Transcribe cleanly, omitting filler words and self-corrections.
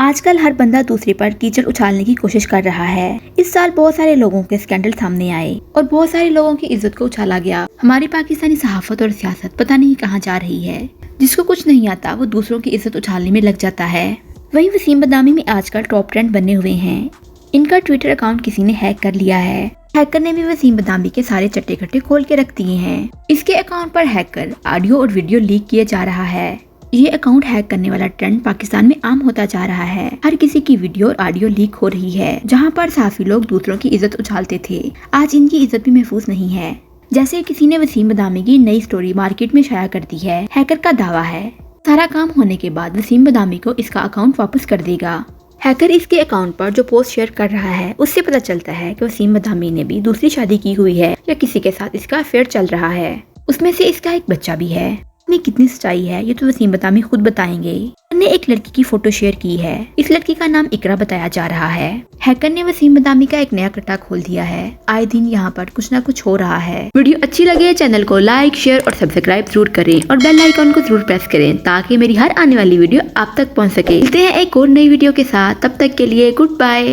आजकल हर बंदा दूसरे पर कीचड़ उछालने की कोशिश कर रहा है। इस साल बहुत सारे लोगों के स्कैंडल सामने आए और बहुत सारे लोगों की इज्जत को उछाला गया। हमारी पाकिस्तानी सहाफत और सियासत पता नहीं कहाँ जा रही है। जिसको कुछ नहीं आता वो दूसरों की इज्जत उछालने में लग जाता है। वहीं वसीम बदामी में आजकल टॉप ट्रेंड बने हुए हैं। इनका ट्विटर अकाउंट किसी ने हैक कर लिया है। हैकर ने भी वसीम बदामी के सारे चट्टे खट्टे खोल के रख दिए हैं। इसके अकाउंट पर हैकर ऑडियो और वीडियो लीक किया जा रहा है। ये अकाउंट हैक करने वाला ट्रेंड पाकिस्तान में आम होता जा रहा है। हर किसी की वीडियो और ऑडियो लीक हो रही है। जहां पर साफी लोग दूसरों की इज्जत उछालते थे, आज इनकी इज्जत भी महफूज नहीं है। जैसे किसी ने वसीम बदामी की नई स्टोरी मार्केट में शाया कर दी है। हैकर का दावा है सारा काम होने के बाद वसीम बदामी को इसका अकाउंट वापस कर देगा। हैकर इसके अकाउंट पर जो पोस्ट शेयर कर रहा है उससे पता चलता है कि वसीम बदामी ने भी दूसरी शादी की हुई है या किसी के साथ इसका अफेयर चल रहा है। उसमें से इसका एक बच्चा भी है। में कितनी सच्चाई है ये तो वसीम बदामी खुद बताएंगे। ने एक लड़की की फोटो शेयर की है। इस लड़की का नाम इकरा बताया जा रहा है। हैकर ने वसीम बदामी का एक नया कट्टा खोल दिया है। आए दिन यहाँ पर कुछ ना कुछ हो रहा है। वीडियो अच्छी लगे चैनल को लाइक, शेयर और सब्सक्राइब जरूर करें और बेल आइकॉन को जरूर प्रेस करें ताकि मेरी हर आने वाली वीडियो आप तक पहुँच सके। मिलते हैं एक और नई वीडियो के साथ, तब तक के लिए गुड बाय।